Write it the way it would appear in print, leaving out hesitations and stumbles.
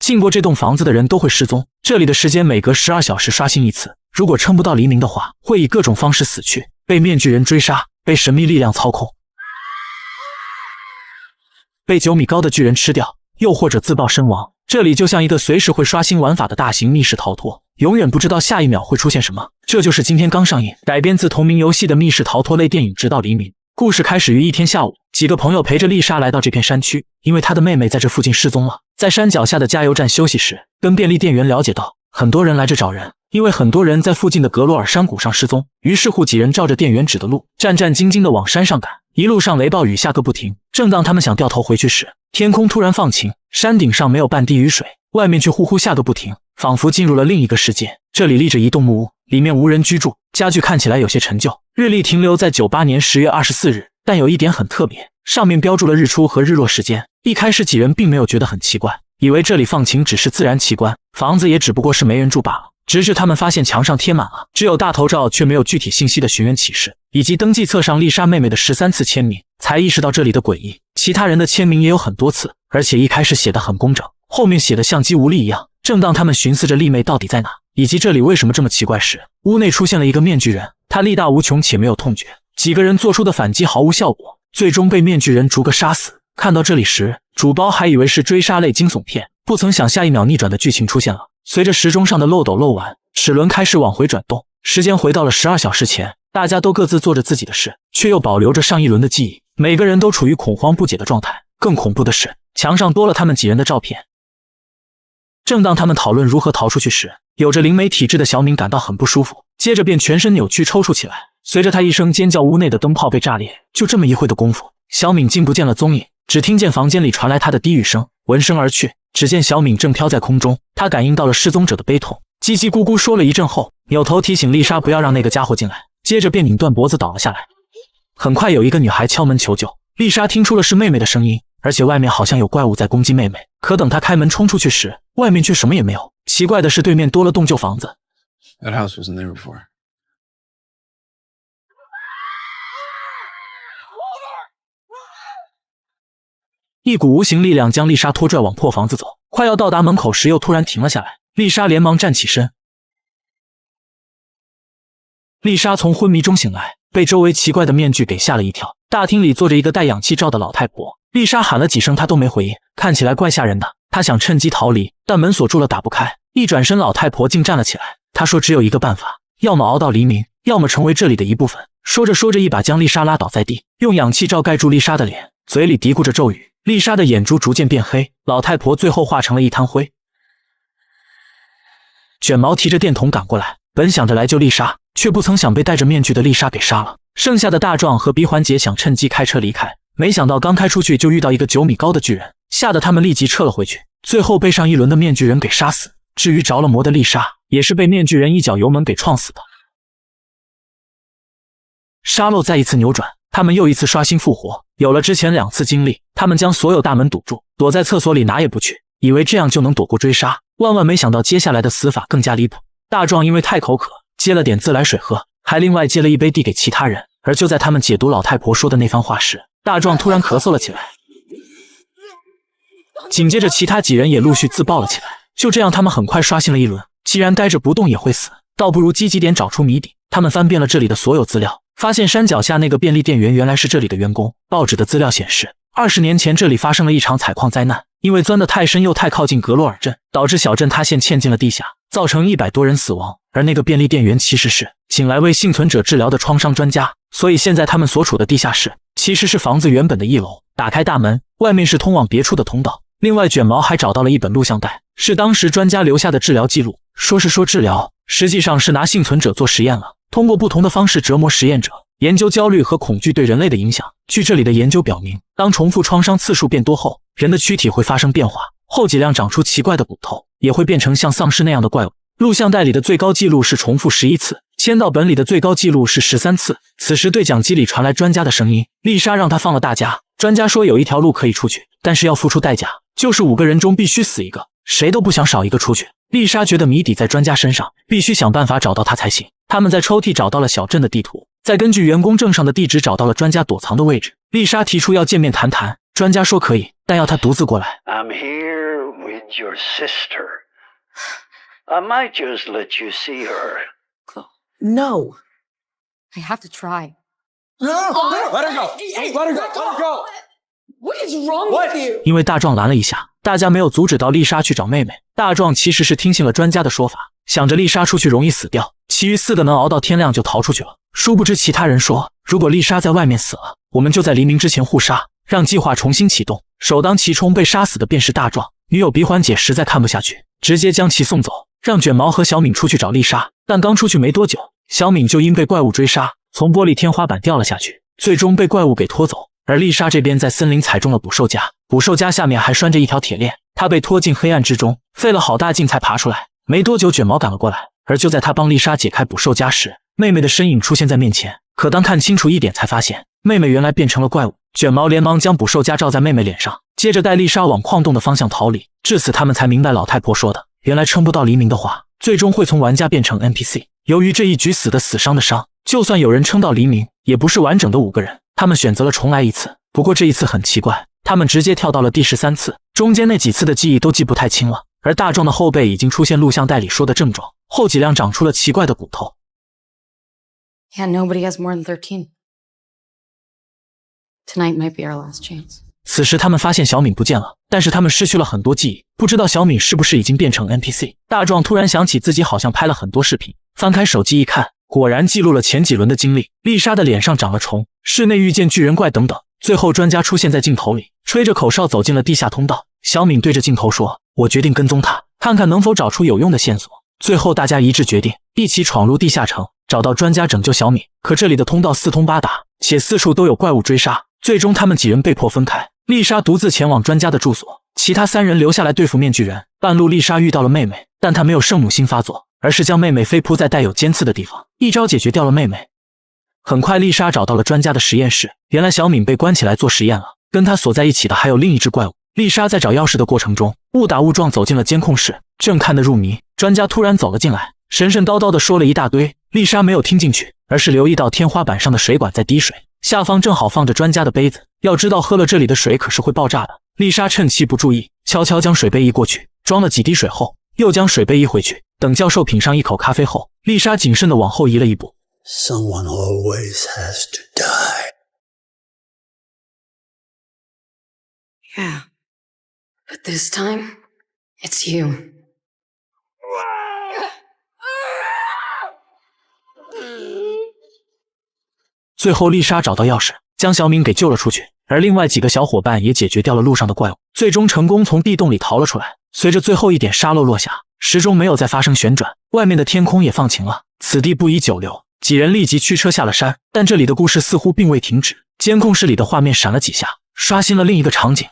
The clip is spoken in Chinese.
进过这栋房子的人都会失踪，这里的时间每隔12小时刷新一次，如果撑不到黎明的话，会以各种方式死去，被面具人追杀，被神秘力量操控，被9米高的巨人吃掉，又或者自爆身亡。这里就像一个随时会刷新玩法的大型密室逃脱，永远不知道下一秒会出现什么。这就是今天刚上映，改编自同名游戏的密室逃脱类电影《直到黎明》。故事开始于一天下午，几个朋友陪着丽莎来到这片山区，因为她的妹妹在这附近失踪了。在山脚下的加油站休息时，跟便利店员了解到，很多人来这找人，因为很多人在附近的格罗尔山谷上失踪。于是乎几人照着店员指的路，战战兢兢地往山上赶。一路上雷暴雨下个不停，正当他们想掉头回去时，天空突然放晴，山顶上没有半滴雨水，外面却呼呼下个不停，仿佛进入了另一个世界。这里立着一栋木屋，里面无人居住，家具看起来有些陈旧，日历停留在98年10月24日，但有一点很特别，上面标注了日出和日落时间。一开始几人并没有觉得很奇怪，以为这里放晴只是自然奇观，房子也只不过是没人住罢了。直至他们发现墙上贴满了只有大头照却没有具体信息的寻人启事，以及登记册上丽莎妹妹的13次签名，才意识到这里的诡异。其他人的签名也有很多次，而且一开始写得很工整，后面写的像鸡无力一样。正当他们寻思着丽妹到底在哪，以及这里为什么这么奇怪时，屋内出现了一个面具人，他力大无穷且没有痛觉，几个人做出的反击毫无效果，最终被面具人逐个杀死。看到这里时，主包还以为是追杀类惊悚片，不曾想下一秒逆转的剧情出现了。随着时钟上的漏斗漏完，齿轮开始往回转动，时间回到了12小时前，大家都各自做着自己的事，却又保留着上一轮的记忆，每个人都处于恐慌不解的状态。更恐怖的是，墙上多了他们几人的照片。正当他们讨论如何逃出去时，有着灵媒体质的小敏感到很不舒服，接着便全身扭曲抽搐起来。随着他一声尖叫，屋内的灯泡被炸裂。就这么一会的功夫，小敏竟不见了踪影，只听见房间里传来她的低语声，闻声而去。只见小敏正飘在空中，她感应到了失踪者的悲痛，叽叽咕咕说了一阵后，扭头提醒丽莎不要让那个家伙进来，接着便拧断脖子倒了下来。很快有一个女孩敲门求救，丽莎听出了是妹妹的声音，而且外面好像有怪物在攻击妹妹。可等她开门冲出去时，外面却什么也没有。奇怪的是，对面多了栋旧房子。 That house wasn't there before. 一股无形力量将丽莎拖拽往破房子走，快要到达门口时又突然停了下来。丽莎连忙站起身。丽莎从昏迷中醒来，被周围奇怪的面具给吓了一跳。大厅里坐着一个带氧气罩的老太婆，丽莎喊了几声她都没回应，看起来怪吓人的。她想趁机逃离，但门锁住了打不开。一转身，老太婆竟站了起来。她说只有一个办法，要么熬到黎明，要么成为这里的一部分。说着说着，一把将丽莎拉倒在地，用氧气罩盖住丽莎的脸，嘴里嘀咕着咒语。丽莎的眼珠逐渐变黑，老太婆最后化成了一滩灰。卷毛提着电筒赶过来，本想着来救丽莎，却不曾想被戴着面具的丽莎给杀了。剩下的大壮和鼻环姐想趁机开车离开，没想到刚开出去就遇到一个9米高的巨人，吓得他们立即撤了回去，最后被上一轮的面具人给杀死。至于着了魔的丽莎，也是被面具人一脚油门给撞死的。沙漏再一次扭转，他们又一次刷新复活。有了之前2次经历，他们将所有大门堵住，躲在厕所里哪也不去，以为这样就能躲过追杀。万万没想到接下来的死法更加离谱。大壮因为太口渴，接了点自来水喝，还另外接了一杯递给其他人。而就在他们解读老太婆说的那番话时，大壮突然咳嗽了起来，紧接着其他几人也陆续自爆了起来。就这样他们很快刷新了一轮。既然呆着不动也会死，倒不如积极点找出谜底。他们翻遍了这里的所有资料，发现山脚下那个便利店员原来是这里的员工。报纸的资料显示，20年前这里发生了一场采矿灾难，因为钻得太深又太靠近格洛尔镇，导致小镇塌陷嵌进了地下，造成100多人死亡。而那个便利店员其实是请来为幸存者治疗的创伤专家，所以现在他们所处的地下室其实是房子原本的1楼。打开大门，外面是通往别处的通道。另外卷毛还找到了一本录像带，是当时专家留下的治疗记录。说是说治疗，实际上是拿幸存者做实验了，通过不同的方式折磨实验者，研究焦虑和恐惧对人类的影响。据这里的研究表明，当重复创伤次数变多后，人的躯体会发生变化，后脊梁长出奇怪的骨头，也会变成像丧尸那样的怪物。录像带里的最高记录是重复11次，签到本里的最高记录是13次。此时对讲机里传来专家的声音，丽莎让他放了大家。专家说有一条路可以出去，但是要付出代价，就是5个人中必须死一个，谁都不想少一个出去。丽莎觉得谜底在专家身上，必须想办法找到他才行。他们在抽屉找到了小镇的地图，再根据员工证上的地址找到了专家躲藏的位置。丽莎提出要见面谈谈，专家说可以，但要他独自过来。 I'm here with your sister. I might just let you see her. No. I have to try. No. Let her go. Let her go. Let her go. What is wrong with you? 因为大壮拦了一下，大家没有阻止到丽莎去找妹妹。大壮其实是听信了专家的说法，想着丽莎出去容易死掉，其余4个能熬到天亮就逃出去了。殊不知其他人说，如果丽莎在外面死了，我们就在黎明之前互杀，让计划重新启动。首当其冲被杀死的便是大壮。女友鼻环姐实在看不下去，直接将其送走，让卷毛和小敏出去找丽莎。但刚出去没多久，小敏就因被怪物追杀，从玻璃天花板掉了下去，最终被怪物给拖走。而丽莎这边在森林踩中了捕兽夹，捕兽夹下面还拴着一条铁链，她被拖进黑暗之中，费了好大劲才爬出来。没多久，卷毛赶了过来，而就在他帮丽莎解开捕兽夹时，妹妹的身影出现在面前。可当看清楚一点，才发现妹妹原来变成了怪物。卷毛连忙将捕兽夹罩在妹妹脸上，接着带丽莎往矿洞的方向逃离。至此，他们才明白老太婆说的，原来撑不到黎明的话，最终会从玩家变成 NPC。由于这一局死的死，伤的伤，就算有人撑到黎明，也不是完整的5个人。他们选择了重来一次，不过这一次很奇怪，他们直接跳到了第13次，中间那几次的记忆都记不太清了。而大壮的后背已经出现录像带里说的症状，后脊梁长出了奇怪的骨头。 Yeah, nobody has more than 13. Tonight might be our last chance. 此时他们发现小敏不见了，但是他们失去了很多记忆，不知道小敏是不是已经变成 NPC。大壮突然想起自己好像拍了很多视频，翻开手机一看，果然记录了前几轮的经历。丽莎的脸上长了虫，室内遇见巨人怪等等。最后专家出现在镜头里，吹着口哨走进了地下通道。小敏对着镜头说，我决定跟踪他，看看能否找出有用的线索。最后大家一致决定一起闯入地下城，找到专家拯救小敏。可这里的通道四通八达，且四处都有怪物追杀，最终他们几人被迫分开。丽莎独自前往专家的住所，其他3人留下来对付面具人。半路丽莎遇到了妹妹，但她没有圣母心发作，而是将妹妹飞扑在带有尖刺的地方，一招解决掉了妹妹。很快丽莎找到了专家的实验室，原来小敏被关起来做实验了，跟她锁在一起的还有另一只怪物。丽莎在找钥匙的过程中误打误撞走进了监控室，正看得入迷，专家突然走了进来，神神叨叨地说了一大堆。丽莎没有听进去，而是留意到天花板上的水管在滴水，下方正好放着专家的杯子，要知道喝了这里的水可是会爆炸的。丽莎趁其不注意，悄悄将水杯移过去，装了几滴水后，又将水杯移回去。等教授品上一口咖啡后，丽莎谨慎地往后移了一步。Someone always has to die. Yeah. But this time, it's you. 最后丽莎找到钥匙，将小敏给救了出去，而另外几个小伙伴也解决掉了路上的怪物，最终成功从地洞里逃了出来。随着最后一点沙漏落下，时钟没有再发生旋转，外面的天空也放晴了。此地不宜久留，几人立即驱车下了山。但这里的故事似乎并未停止，监控室里的画面闪了几下，刷新了另一个场景。